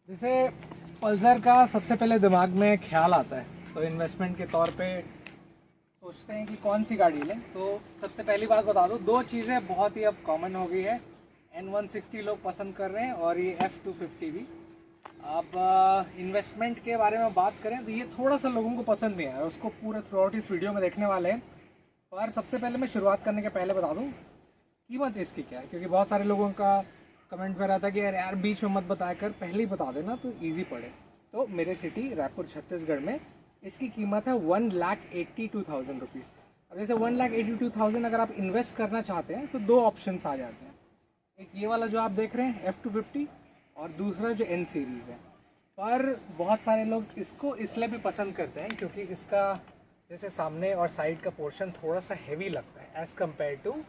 जैसे पल्सर का सबसे पहले दिमाग में ख्याल आता है तो इन्वेस्टमेंट के तौर पे सोचते हैं कि कौन सी गाड़ी लें। तो सबसे पहली बात बता दूं, दो चीज़ें बहुत ही अब कॉमन हो गई है। N160 लोग पसंद कर रहे हैं और ये F250 भी। अब इन्वेस्टमेंट के बारे में बात करें तो ये थोड़ा सा लोगों को पसंद नहीं आया, उसको पूरा थ्रू आउट इस वीडियो में देखने वाले हैं। पर सबसे पहले मैं शुरुआत करने के पहले बता दूँ कीमत इसकी क्या है, क्योंकि बहुत सारे लोगों का कमेंट में रहता है कि यार बीच में मत बताया कर, पहले ही बता देना तो इजी पड़े। तो मेरे सिटी रायपुर छत्तीसगढ़ में इसकी कीमत है 1,82,000 रुपीज़। अब जैसे 1,82,000 अगर आप इन्वेस्ट करना चाहते हैं तो दो ऑप्शंस आ जाते हैं। एक ये वाला जो आप देख रहे हैं F250 और दूसरा जो N सीरीज़ है। पर बहुत सारे लोग इसको इसलिए भी पसंद करते हैं क्योंकि इसका जैसे सामने और साइड का पोर्शन थोड़ा सा हैवी लगता है एज़ कम्पेयर टू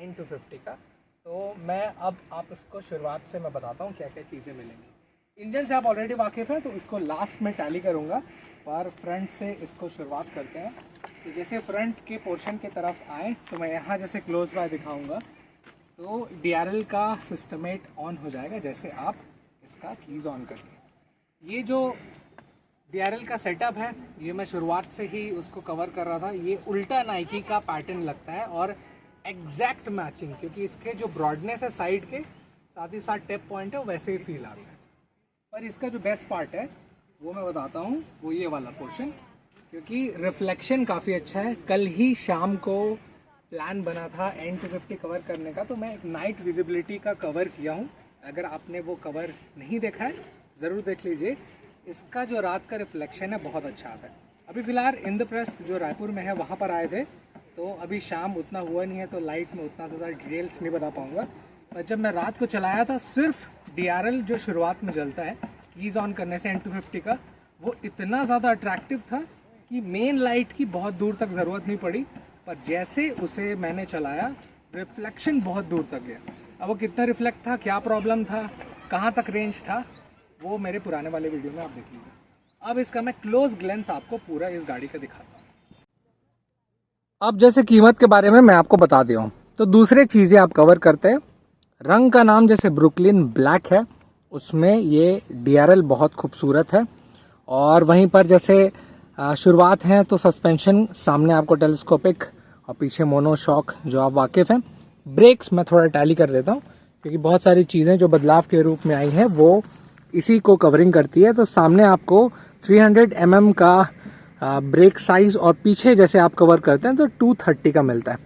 N250 का। तो मैं अब आप इसको शुरुआत से मैं बताता हूँ क्या क्या चीज़ें मिलेंगी। इंजन से आप ऑलरेडी वाकिफ़ हैं तो इसको लास्ट में टैली करूँगा, पर फ्रंट से इसको शुरुआत करते हैं। तो जैसे फ्रंट के पोर्शन की तरफ आए तो मैं यहाँ जैसे क्लोज बाय दिखाऊँगा तो DRL का सिस्टमेट ऑन हो जाएगा जैसे आप इसका कीज़ ऑन करके। ये जो DRL का सेटअप है ये मैं शुरुआत से ही उसको कवर कर रहा था। ये उल्टा नाइकी का पैटर्न लगता है और एग्जैक्ट मैचिंग, क्योंकि इसके जो ब्रॉडनेस है साइड के साथ ही साथ टेप पॉइंट है वैसे ही फील आ रहा है। पर इसका जो बेस्ट पार्ट है वो मैं बताता हूँ, वो ये वाला पोर्शन, क्योंकि रिफ्लेक्शन काफ़ी अच्छा है। कल ही शाम को प्लान बना था N250 कवर करने का, तो मैं एक नाइट विजिबिलिटी का कवर किया हूँ। अगर आपने वो कवर नहीं देखा है ज़रूर देख लीजिए। इसका जो रात का रिफ्लेक्शन है बहुत अच्छा आता है। अभी फ़िलहाल इंद्रप्रस्थ जो रायपुर में है वहाँ पर आए थे, तो अभी शाम उतना हुआ नहीं है तो लाइट में उतना ज़्यादा डिटेल्स नहीं बता पाऊँगा। पर जब मैं रात को चलाया था सिर्फ DRL जो शुरुआत में जलता है कीज़ ऑन करने से N250 का, वो इतना ज़्यादा अट्रैक्टिव था कि मेन लाइट की बहुत दूर तक ज़रूरत नहीं पड़ी। पर जैसे उसे मैंने चलाया रिफ्लेक्शन बहुत दूर तक गया। अब वो कितना रिफ्लेक्ट था, क्या प्रॉब्लम था, कहाँ तक रेंज था, वो मेरे पुराने वाले वीडियो में आप देख लीजिए। अब इसका मैं क्लोज ग्लेंस आपको पूरा इस गाड़ी का दिखाता हूँ। अब जैसे कीमत के बारे में मैं आपको बता दिया हूँ, तो दूसरे चीज़ें आप कवर करते हैं। रंग का नाम जैसे ब्रुकलिन ब्लैक है, उसमें ये DRL बहुत खूबसूरत है। और वहीं पर जैसे शुरुआत है तो सस्पेंशन सामने आपको टेलीस्कोपिक और पीछे मोनो शॉक जो आप वाकिफ़ हैं। ब्रेक्स मैं थोड़ा टैली कर देता हूँ क्योंकि बहुत सारी चीज़ें जो बदलाव के रूप में आई हैं वो इसी को कवरिंग करती है। तो सामने आपको 300 mm का ब्रेक साइज और पीछे जैसे आप कवर करते हैं तो 230 का मिलता है।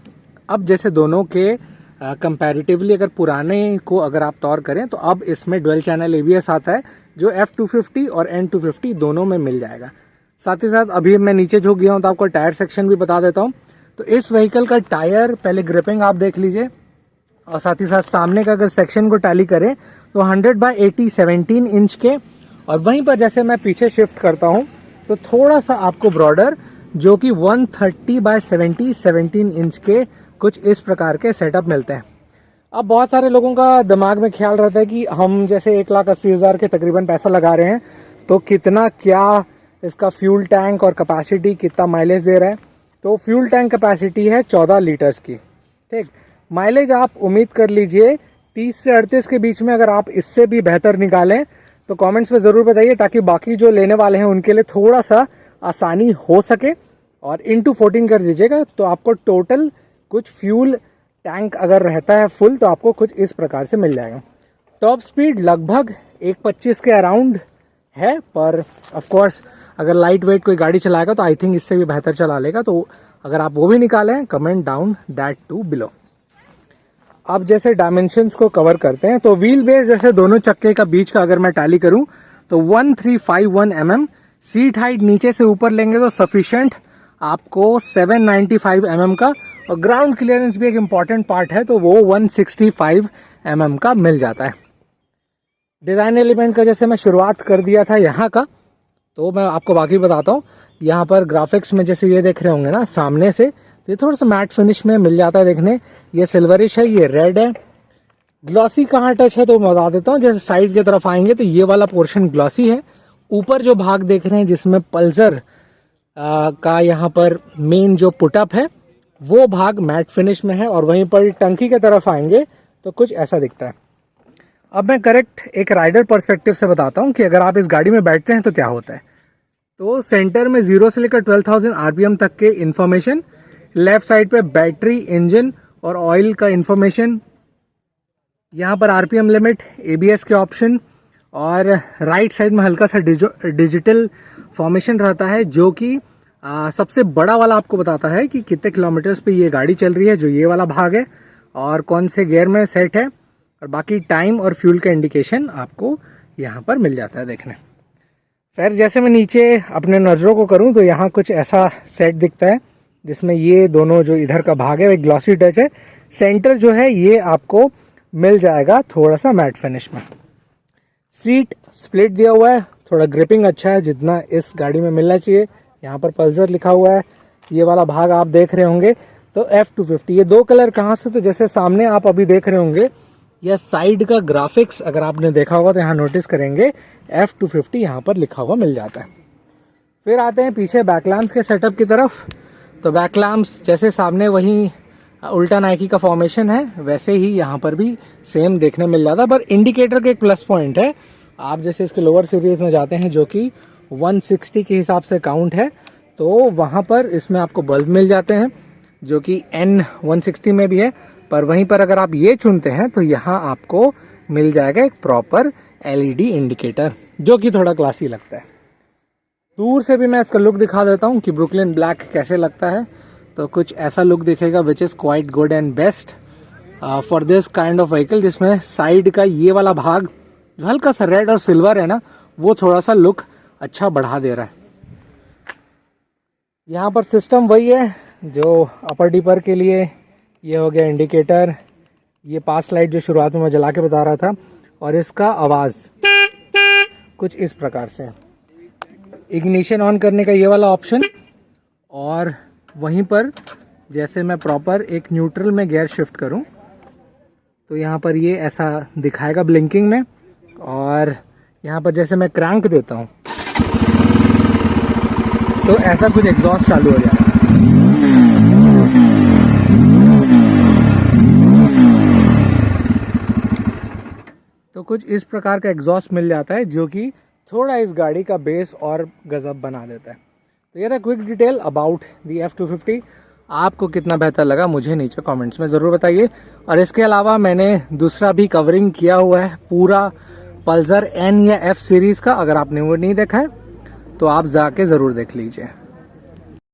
अब जैसे दोनों के कंपैरेटिवली अगर पुराने को अगर आप तौर करें तो अब इसमें डुअल चैनल ABS आता है जो F250 और N250 दोनों में मिल जाएगा। साथ ही साथ अभी मैं नीचे झुक गया हूँ तो आपको टायर सेक्शन भी बता देता हूँ। तो इस व्हीकल का टायर पहले ग्रिपिंग आप देख लीजिए, और साथ ही साथ सामने का अगर सेक्शन को टैली करें तो 100/80 17 इंच के। और वहीं पर जैसे मैं पीछे शिफ्ट करता हूँ तो थोड़ा सा आपको ब्रॉडर जो कि 130/70 17 इंच के कुछ इस प्रकार के सेटअप मिलते हैं। अब बहुत सारे लोगों का दिमाग में ख्याल रहता है कि हम जैसे 1,80,000 के तकरीबन पैसा लगा रहे हैं तो कितना क्या इसका फ्यूल टैंक और कैपेसिटी कितना माइलेज दे रहा है। तो फ्यूल टैंक कैपेसिटी है 14 लीटर्स की, ठीक। माइलेज आप उम्मीद कर लीजिए 30 से 38 के बीच में। अगर आप इससे भी बेहतर निकालें तो कमेंट्स में ज़रूर बताइए ताकि बाकी जो लेने वाले हैं उनके लिए थोड़ा सा आसानी हो सके। और इंटू 14 कर दीजिएगा तो आपको टोटल कुछ फ्यूल टैंक अगर रहता है फुल तो आपको कुछ इस प्रकार से मिल जाएगा। टॉप स्पीड लगभग 125 के अराउंड है, पर ऑफ कोर्स अगर लाइट वेट कोई गाड़ी चलाएगा तो आई थिंक इससे भी बेहतर चला लेगा। तो अगर आप वो भी निकालें comment down that to below. अब जैसे डायमेंशंस को कवर करते हैं तो व्हील बेस जैसे दोनों चक्के का बीच का अगर मैं टैली करूं तो 1351 mm। सीट हाइट नीचे से ऊपर लेंगे तो सफिशिएंट आपको 795 mm का, और ग्राउंड क्लियरेंस भी एक इम्पॉर्टेंट पार्ट है तो वो 165 mm का मिल जाता है। डिज़ाइन एलिमेंट का जैसे मैं शुरुआत कर दिया था यहाँ का, तो मैं आपको बाकी बताता हूँ। यहाँ पर ग्राफिक्स में जैसे ये देख रहे होंगे ना सामने से, तो ये थोड़ा सा मैट फिनिश में मिल जाता है देखने। ये सिल्वरिश है, ये रेड है। ग्लॉसी कहाँ टच है तो मैं बता देता हूँ। जैसे साइड की तरफ आएंगे तो ये वाला पोर्शन ग्लॉसी है। ऊपर जो भाग देख रहे हैं जिसमें पल्सर का यहाँ पर मेन जो पुटअप है वो भाग मैट फिनिश में है, और वहीं पर टंकी की तरफ आएंगे तो कुछ ऐसा दिखता है। अब मैं करेक्ट एक राइडर पर्सपेक्टिव से बताता हूँ कि अगर आप इस गाड़ी में बैठते हैं तो क्या होता है। तो सेंटर में 0 से लेकर 12,000 RPM तक के इन्फॉर्मेशन, लेफ्ट साइड पे बैटरी, इंजन और ऑयल का इन्फॉर्मेशन, यहाँ पर RPM लिमिट, ABS के ऑप्शन, और राइट साइड में हल्का सा डिजिटल फॉर्मेशन रहता है जो कि सबसे बड़ा वाला आपको बताता है कि कितने किलोमीटर्स पे ये गाड़ी चल रही है, जो ये वाला भाग है, और कौन से गियर में सेट है, और बाकी टाइम और फ्यूल का इंडिकेशन आपको यहाँ पर मिल जाता है देखने। फिर जैसे मैं नीचे अपने नज़रों को करूँ तो यहाँ कुछ ऐसा सेट दिखता है जिसमें ये दोनों जो इधर का भाग है वो एक ग्लॉसी टच है। सेंटर जो है ये आपको मिल जाएगा थोड़ा सा मैट फिनिश में। सीट स्प्लिट दिया हुआ है, थोड़ा ग्रिपिंग अच्छा है जितना इस गाड़ी में मिलना चाहिए। यहाँ पर पल्सर लिखा हुआ है, ये वाला भाग आप देख रहे होंगे तो F250। ये दो कलर कहाँ से, तो जैसे सामने आप अभी देख रहे होंगे या साइड का ग्राफिक्स अगर आपने देखा होगा तो यहाँ नोटिस करेंगे F250 यहाँ पर लिखा हुआ मिल जाता है। फिर आते हैं पीछे बैक लैम्प्स के सेटअप की तरफ। तो बैक लैम्प्स जैसे सामने वही उल्टा नाइकी का फॉर्मेशन है वैसे ही यहाँ पर भी सेम देखने मिल जाता है। पर इंडिकेटर का एक प्लस पॉइंट है, आप जैसे इसके लोअर सीरीज में जाते हैं जो कि 160 के हिसाब से काउंट है, तो वहाँ पर इसमें आपको बल्ब मिल जाते हैं जो कि N160 में भी है। पर वहीं पर अगर आप ये चुनते हैं तो यहाँ आपको मिल जाएगा एक प्रॉपर LED इंडिकेटर जो कि थोड़ा क्लासी लगता है। दूर से भी मैं इसका लुक दिखा देता हूँ कि ब्रुकलिन ब्लैक कैसे लगता है। तो कुछ ऐसा लुक दिखेगा which is quite good and best for this kind of vehicle, जिसमें साइड का ये वाला भाग जो हल्का सा रेड और सिल्वर है ना, वो थोड़ा सा लुक अच्छा बढ़ा दे रहा है। यहाँ पर सिस्टम वही है जो अपर डिपर के लिए, ये हो गया इंडिकेटर, ये पास लाइट जो शुरुआत में मैं जला के बता रहा था, और इसका आवाज़ कुछ इस प्रकार से। इग्निशन ऑन करने का ये वाला ऑप्शन, और वहीं पर जैसे मैं प्रॉपर एक न्यूट्रल में गियर शिफ्ट करूं तो यहाँ पर ये ऐसा दिखाएगा ब्लिंकिंग में, और यहाँ पर जैसे मैं क्रैंक देता हूँ तो ऐसा कुछ एग्जॉस्ट चालू हो जाएगा। तो कुछ इस प्रकार का एग्जॉस्ट मिल जाता है जो कि थोड़ा इस गाड़ी का बेस और गजब बना देता है। तो ये था quick detail about the F250। आपको कितना बेहतर लगा मुझे नीचे कमेंट्स में ज़रूर बताइए। और इसके अलावा मैंने दूसरा भी कवरिंग किया हुआ है पूरा पल्सर N या F सीरीज़ का, अगर आपने वो नहीं देखा है तो आप जाके ज़रूर देख लीजिए।